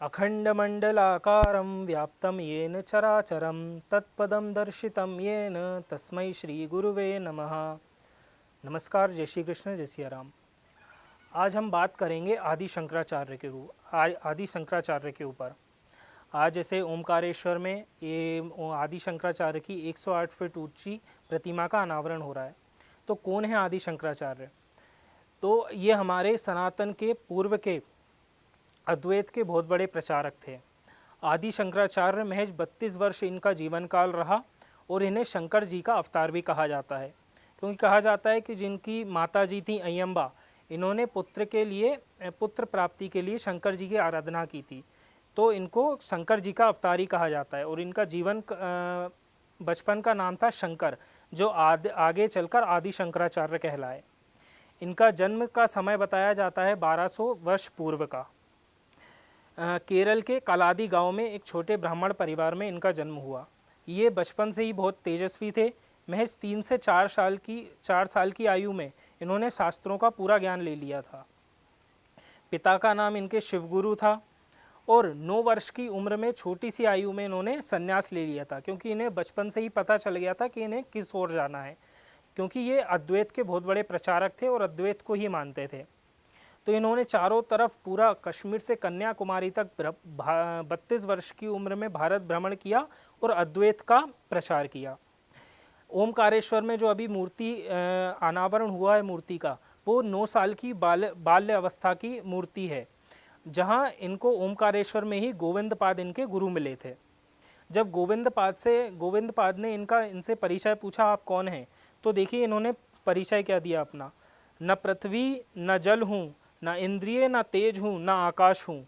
अखंडमंडलाकारं व्याप्तं येन चराचरं तत्पदं दर्शितं येन तस्मै श्री गुरुवे नमः। नमस्कार, जय श्री कृष्ण, जय सिया राम। आज हम बात करेंगे आदि शंकराचार्य के ऊपर। आज जैसे ओमकारेश्वर में ये आदि शंकराचार्य की 108 फीट ऊंची प्रतिमा का अनावरण हो रहा है। तो कौन है आदि शंकराचार्य? तो ये हमारे सनातन के पूर्व के अद्वैत के बहुत बड़े प्रचारक थे। आदि शंकराचार्य महज 32 वर्ष इनका जीवन काल रहा और इन्हें शंकर जी का अवतार भी कहा जाता है, क्योंकि कहा जाता है कि जिनकी माता जी थी अय्यम्बा, इन्होंने पुत्र प्राप्ति के लिए शंकर जी की आराधना की थी, तो इनको शंकर जी का अवतार ही कहा जाता है। और इनका बचपन का नाम था शंकर, जो आगे चलकर आदि शंकराचार्य कहलाए। इनका जन्म का समय बताया जाता है 1200 वर्ष पूर्व का। केरल के कलादी गांव में एक छोटे ब्राह्मण परिवार में इनका जन्म हुआ। ये बचपन से ही बहुत तेजस्वी थे। महज 3 से 4 साल की आयु में इन्होंने शास्त्रों का पूरा ज्ञान ले लिया था। पिता का नाम इनके शिवगुरु था और 9 वर्ष की उम्र में छोटी सी आयु में इन्होंने संन्यास ले लिया था, क्योंकि इन्हें बचपन से ही पता चल गया था कि इन्हें किस ओर जाना है, क्योंकि ये अद्वैत के बहुत बड़े प्रचारक थे और अद्वैत को ही मानते थे। तो इन्होंने चारों तरफ पूरा कश्मीर से कन्याकुमारी तक 32 वर्ष की उम्र में भारत भ्रमण किया और अद्वैत का प्रचार किया। ओमकारेश्वर में जो अभी मूर्ति अनावरण हुआ है मूर्ति का, वो 9 साल की बाल्य अवस्था की मूर्ति है, जहां इनको ओमकारेश्वर में ही गोविंदपाद इनके गुरु मिले थे। जब गोविंदपाद ने इनसे परिचय पूछा, आप कौन हैं, तो देखिए इन्होंने परिचय क्या दिया अपना। न पृथ्वी न जल हूँ, न इंद्रिय न तेज हूँ, न आकाश हूँ,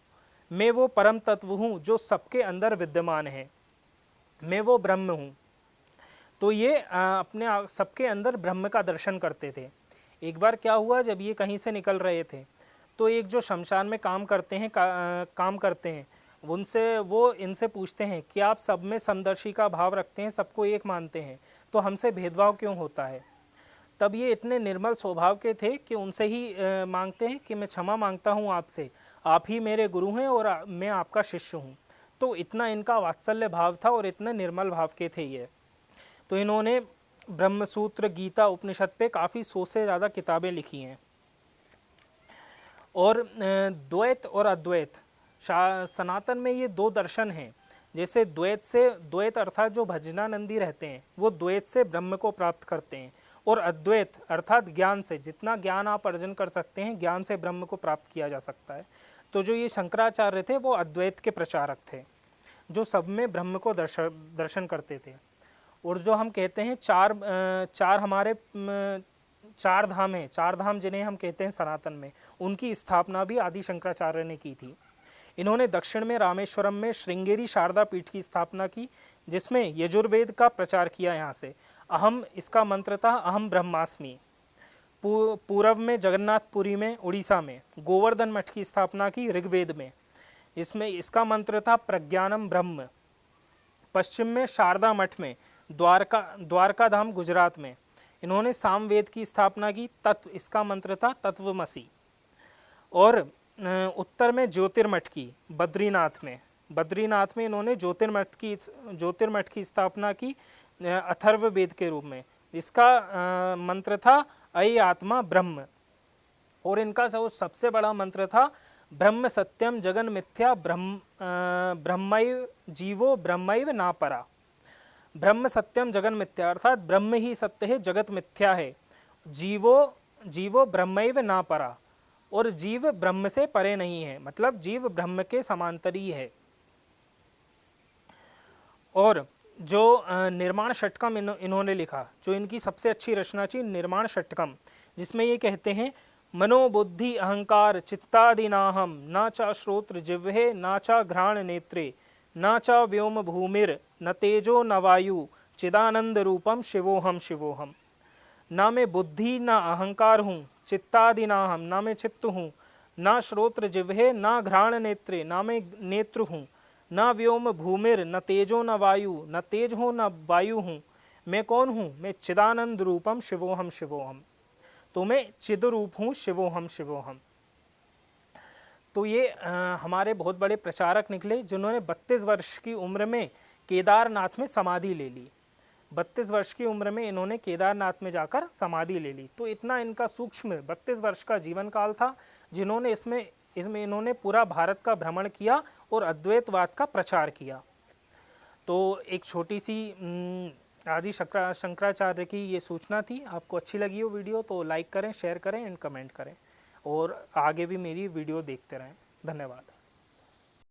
मैं वो परम तत्व हूँ जो सबके अंदर विद्यमान है, मैं वो ब्रह्म हूँ। तो ये अपने सबके अंदर ब्रह्म का दर्शन करते थे। एक बार क्या हुआ, जब ये कहीं से निकल रहे थे तो एक जो शमशान में काम करते हैं वो इनसे पूछते हैं कि आप सब में समदर्शी का भाव रखते हैं, सबको एक मानते हैं, तो हमसे भेदभाव क्यों होता है। तब ये इतने निर्मल स्वभाव के थे कि उनसे ही मांगते हैं कि मैं क्षमा मांगता हूँ आपसे, आप ही मेरे गुरु हैं और मैं आपका शिष्य हूँ। तो इतना इनका वात्सल्य भाव था और इतने निर्मल भाव के थे ये। तो इन्होंने ब्रह्मसूत्र, गीता, उपनिषद पे काफ़ी 100 से ज़्यादा किताबें लिखी हैं। और द्वैत और अद्वैत, सनातन में ये 2 दर्शन हैं। जैसे द्वैत अर्थात जो भजनानंदी रहते हैं वो द्वैत से ब्रह्म को प्राप्त करते हैं, और अद्वैत अर्थात ज्ञान से, जितना ज्ञान आप अर्जन कर सकते हैं, ज्ञान से ब्रह्म को प्राप्त किया जा सकता है। तो जो ये शंकराचार्य थे वो अद्वैत के प्रचारक थे, जो सब में ब्रह्म को दर्शन करते थे। और जो हम कहते हैं हमारे 4 धाम हैं, 4 धाम जिन्हें हम कहते हैं सनातन में, उनकी स्थापना भी आदि शंकराचार्य ने की थी। इन्होंने दक्षिण में रामेश्वरम में श्रृंगेरी शारदा पीठ की स्थापना की, जिसमें यजुर्वेद का प्रचार किया। यहाँ से इसका मंत्र था अहम ब्रह्मास्मि। पूर्व में जगन्नाथपुरी में उड़ीसा में गोवर्धन मठ की स्थापना की ऋग्वेद में, इसका मंत्र था प्रज्ञानम ब्रह्म। पश्चिम में शारदा मठ में द्वारका धाम गुजरात में इन्होंने सामवेद की स्थापना की, इसका मंत्र था तत्वमसि। और उत्तर में ज्योतिर्मठ की बद्रीनाथ में इन्होंने ज्योतिर्मठ की स्थापना की अथर्ववेद के रूप में, इसका मंत्र था अय आत्मा ब्रह्म। और इनका सबसे बड़ा मंत्र था ब्रह्म सत्यम जगन मिथ्या ब्रह्मैव जीवो ब्रह्मैव ना परा। ब्रह्म सत्यम जगन मिथ्या अर्थात ब्रह्म ही सत्य है, जगत मिथ्या है, जीवो ब्रह्मैव ना परा, और जीव ब्रह्म से परे नहीं है, मतलब जीव ब्रह्म के समांतरी है। और जो निर्माण षटकम इन्होंने लिखा, जो इनकी सबसे अच्छी रचना थी निर्माण षटकम, जिसमें ये कहते हैं मनोबुद्धि अहंकार चित्तादिनाहम न च श्रोत्र जिह्वे न च घ्राण नेत्रे न च व्योम भूमिर न तेजो न वायु चिदानंद रूपम शिवोहम। ना मैं बुद्धि न अहंकार हूँ, चित्तादिनाहम ना मैं चित्त हूँ, न श्रोत्र जिह्वे न घ्राण नेत्रे ना मैं नेत्र हूँ, न व्योम भूमिर न तेजो न वायु, न तेज हो न वायु हूँ, मैं कौन हूँ, मैं चिदानंद रूपम शिवोहम। तो मैं चिद रूप हूँ, शिवोहम। तो ये हमारे बहुत बड़े प्रचारक निकले जिन्होंने 32 वर्ष की उम्र में केदारनाथ में समाधि ले ली। 32 वर्ष की उम्र में इन्होंने केदारनाथ में जाकर समाधि ले ली। तो इतना इनका सूक्ष्म 32 वर्ष का जीवन काल था, जिन्होंने इसमें इन्होंने पूरा भारत का भ्रमण किया और अद्वैतवाद का प्रचार किया। तो एक छोटी सी आदि शंकराचार्य की ये सूचना थी। आपको अच्छी लगी हो वीडियो तो लाइक करें, शेयर करें एंड कमेंट करें, और आगे भी मेरी वीडियो देखते रहें। धन्यवाद।